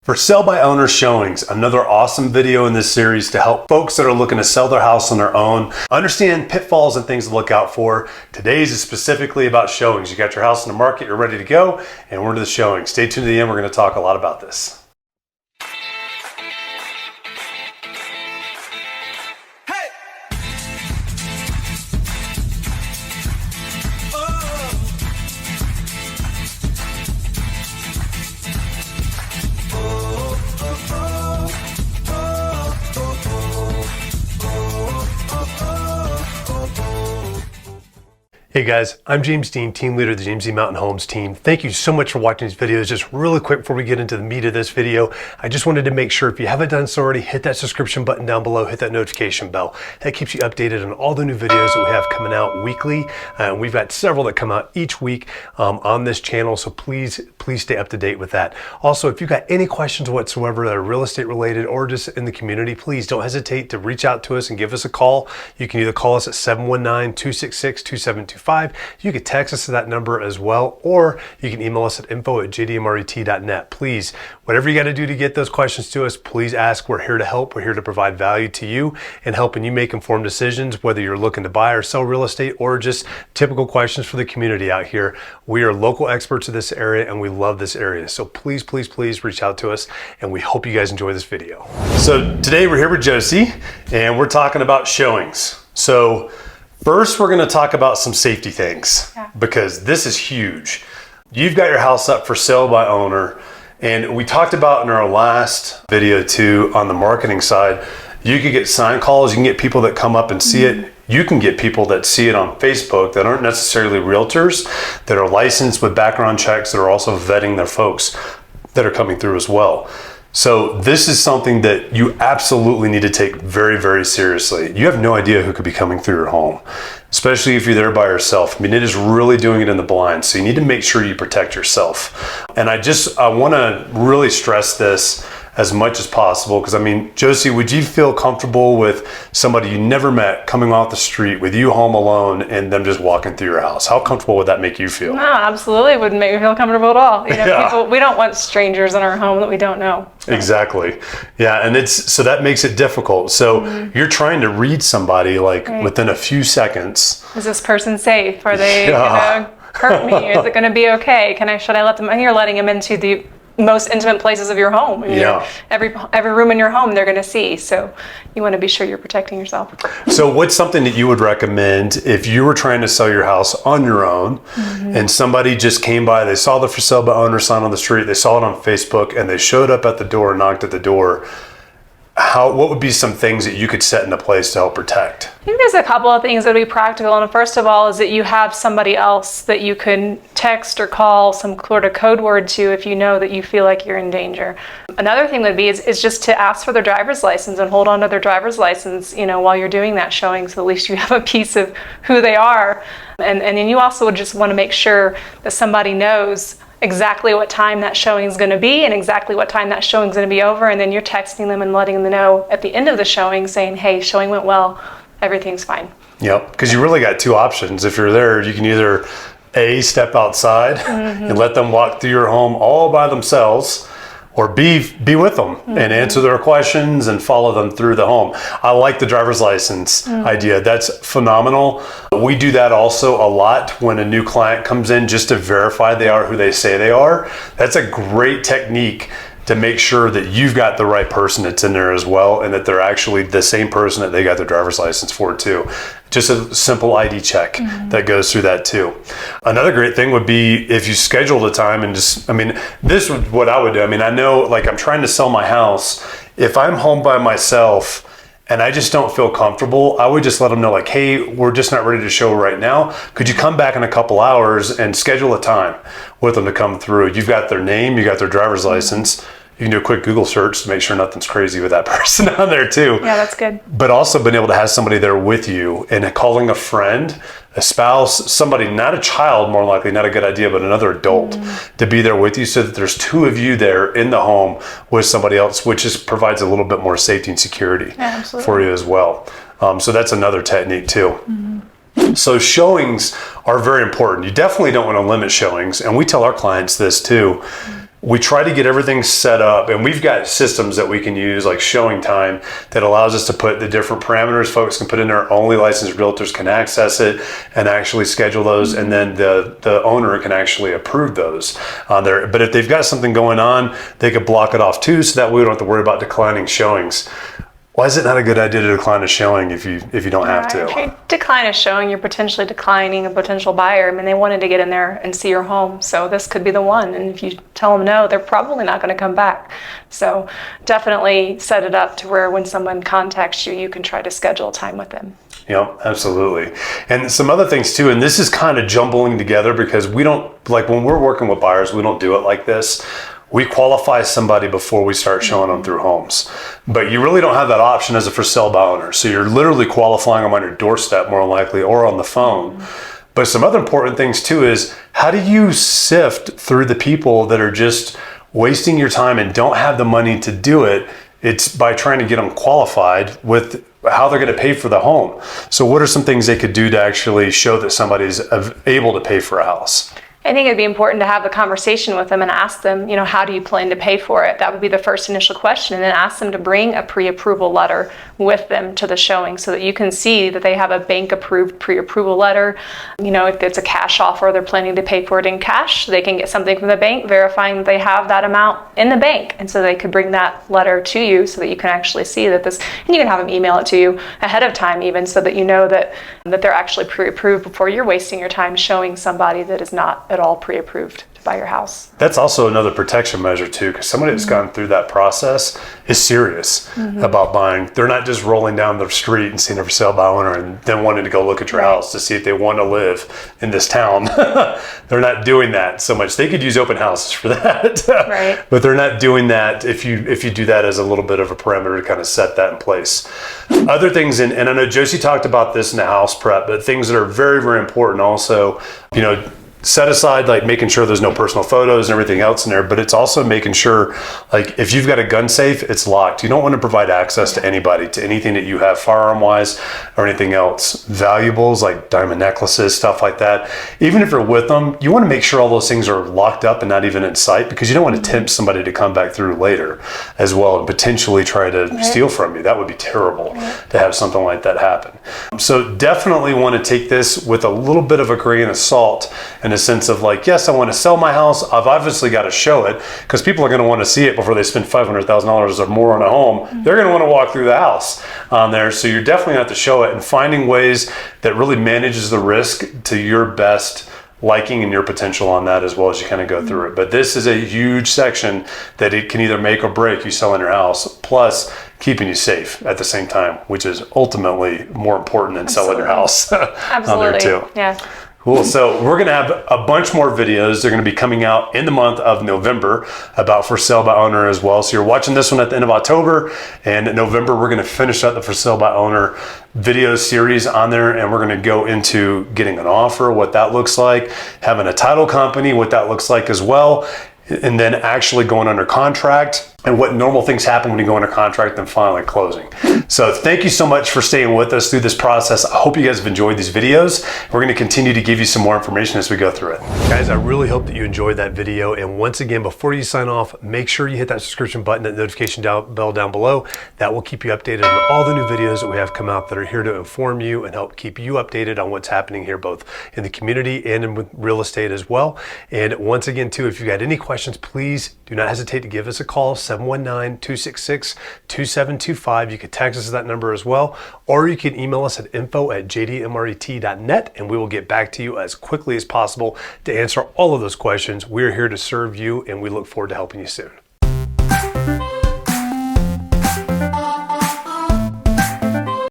For Sell by Owner Showings, another awesome video in this series to help folks that are looking to sell their house on their own understand pitfalls and things to look out for. Today's is specifically about showings. You got your house in the market, you're ready to go, and we're into the showing. Stay tuned to the end, we're going to talk a lot about this. Hey guys, I'm James Dean, team leader of the James D. Mountain Homes team. Thank you so much for watching these videos. Just really quick before we get into the meat of this video, I just wanted to make sure if you haven't done so already, hit that subscription button down below, hit that notification bell. That keeps you updated on all the new videos that we have coming out weekly. We've got several that come out each week on this channel, so please stay up to date with that. Also, if you've got any questions whatsoever that are real estate related or just in the community, please don't hesitate to reach out to us and give us a call. You can either call us at 719-266-2725. You can text us to that number as well, or you can email us at info@jdmret.net. Please, whatever you got to do to get those questions to us, please ask. We're here to help. We're here to provide value to you and helping you make informed decisions, whether you're looking to buy or sell real estate or just typical questions for the community out here. We are local experts in this area and we love this area. So please reach out to us, and we hope you guys enjoy this video. So today we're here with Josie and we're talking about showings. So first, we're going to talk about some safety things because this is huge. You've got your house up for sale by owner, and we talked about in our last video too on the marketing side, you could get sign calls, you can get people that come up and see it. You can get people that see it on Facebook that aren't necessarily realtors, that are licensed with background checks, that are also vetting their folks that are coming through as well. So this is something that you absolutely need to take very seriously. You have no idea who could be coming through your home, especially if you're there by yourself. I mean, it is really doing it in the blind. So you need to make sure you protect yourself. And I want to really stress this as much as possible, because I mean, Josie, would you feel comfortable with somebody you never met coming off the street with you home alone and them just walking through your house? How comfortable would that make you feel? No, absolutely wouldn't make me feel comfortable at all. You know, people, we don't want strangers in our home that we don't know. So. Exactly. Yeah, and so that makes it difficult. So you're trying to read somebody like within a few seconds. Is this person safe? Are they gonna hurt me? Is it gonna be okay? Should I let them? And you're letting them into the most intimate places of your home. I mean, every room in your home they're going to see, so you want to be sure you're protecting yourself. So what's something that you would recommend if you were trying to sell your house on your own and somebody just came by, they saw the for sale by owner sign on the street, they saw it on Facebook, and they showed up at the door, knocked at the door? What would be some things that you could set into place to help protect? I think there's a couple of things that would be practical, and first of all is that you have somebody else that you can text or call some sort of code word to if you know that you feel like you're in danger. Another thing would be is just to ask for their driver's license and hold on to their driver's license, you know, while you're doing that showing, so at least you have a piece of who they are. And then you also would just want to make sure that somebody knows exactly what time that showing is going to be and exactly what time that showing is going to be over, and then you're texting them and letting them know at the end of the showing saying, hey, showing went well, everything's fine. Yep, because you really got two options. If you're there, you can either A, step outside and let them walk through your home all by themselves, or be with them and answer their questions and follow them through the home. I like the driver's license idea. That's phenomenal. We do that also a lot when a new client comes in, just to verify they are who they say they are. That's a great technique to make sure that you've got the right person that's in there as well, and that they're actually the same person that they got their driver's license for too. Just a simple ID check that goes through that too. Another great thing would be if you scheduled a time and this is what I would do. I mean, I know, like, I'm trying to sell my house. If I'm home by myself and I just don't feel comfortable, I would just let them know, like, hey, we're just not ready to show right now. Could you come back in a couple hours and schedule a time with them to come through? You've got their name, you got their driver's license. You can do a quick Google search to make sure nothing's crazy with that person on there too. Yeah, that's good. But also being able to have somebody there with you, and calling a friend, a spouse, somebody, not a child, more likely, not a good idea, but another adult to be there with you, so that there's two of you there in the home with somebody else, which just provides a little bit more safety and security for you as well. So that's another technique too. So showings are very important. You definitely don't want to limit showings, and we tell our clients this too. we try to get everything set up, and we've got systems that we can use like Showing Time that allows us to put the different parameters folks can put in there. Only licensed realtors can access it and actually schedule those, and then the owner can actually approve those on there. But if they've got something going on, they could block it off too, so that way we don't have to worry about declining showings. Why is it not a good idea to decline a showing if you don't have to? If you decline a showing, you're potentially declining a potential buyer. I mean, they wanted to get in there and see your home, so this could be the one. And if you tell them no, they're probably not going to come back. So definitely set it up to where when someone contacts you, you can try to schedule a time with them. Yeah, absolutely. And some other things too, and this is kind of jumbling together because we don't, like when we're working with buyers, we don't do it like this. We qualify somebody before we start showing them through homes. But you really don't have that option as a for sale by owner. So you're literally qualifying them on your doorstep more than likely or on the phone. But some other important things too is how do you sift through the people that are just wasting your time and don't have the money to do it? It's by trying to get them qualified with how they're going to pay for the home. So what are some things they could do to actually show that somebody's able to pay for a house? I think it'd be important to have the conversation with them and ask them, you know, how do you plan to pay for it? That would be the first initial question. And then ask them to bring a pre-approval letter with them to the showing so that you can see that they have a bank-approved pre-approval letter. You know, if it's a cash offer, they're planning to pay for it in cash, they can get something from the bank verifying that they have that amount in the bank. And so they could bring that letter to you so that you can actually see that this, and you can have them email it to you ahead of time even so that you know that they're actually pre-approved before you're wasting your time showing somebody that is not at all pre-approved to buy your house. That's also another protection measure too, because somebody that's gone through that process is serious about buying. They're not just rolling down the street and seeing a for sale by owner and then wanting to go look at your house to see if they want to live in this town. They're not doing that so much. They could use open houses for that, but they're not doing that if you do that as a little bit of a perimeter to kind of set that in place. Other things, and I know Josie talked about this in the house prep, but things that are very, very important also, you know, set aside like making sure there's no personal photos and everything else in there, but it's also making sure like if you've got a gun safe, it's locked. You don't want to provide access to anybody, to anything that you have firearm wise or anything else. Valuables like diamond necklaces, stuff like that. Even if you're with them, you want to make sure all those things are locked up and not even in sight because you don't want to tempt somebody to come back through later as well and potentially try to steal from you. That would be terrible to have something like that happen. So definitely want to take this with a little bit of a grain of salt in a sense of like, yes, I want to sell my house. I've obviously got to show it because people are going to want to see it before they spend $500,000 or more on a home. They're going to want to walk through the house on there. So you're definitely going to have to show it and finding ways that really manages the risk to your best liking and your potential on that as well as you kind of go through it. But this is a huge section that it can either make or break you selling your house, plus keeping you safe at the same time, which is ultimately more important than selling your house on there too. Yeah. Cool. So we're going to have a bunch more videos. They're going to be coming out in the month of November about for sale by owner as well. So you're watching this one at the end of October, and in November, we're going to finish up the for sale by owner video series on there. And we're going to go into getting an offer, what that looks like, having a title company, what that looks like as well, and then actually going under contract and what normal things happen when you go under contract and finally closing. So thank you so much for staying with us through this process. I hope you guys have enjoyed these videos. We're going to continue to give you some more information as we go through it. Guys, I really hope that you enjoyed that video. And once again, before you sign off, make sure you hit that subscription button, that notification bell down below. That will keep you updated on all the new videos that we have come out that are here to inform you and help keep you updated on what's happening here, both in the community and in real estate as well. And once again, too, if you got any questions, please do not hesitate to give us a call, 719-266-2725. You can text us at that number as well, or you can email us at info@jdmret.net, and we will get back to you as quickly as possible to answer all of those questions. We're here to serve you, and we look forward to helping you soon.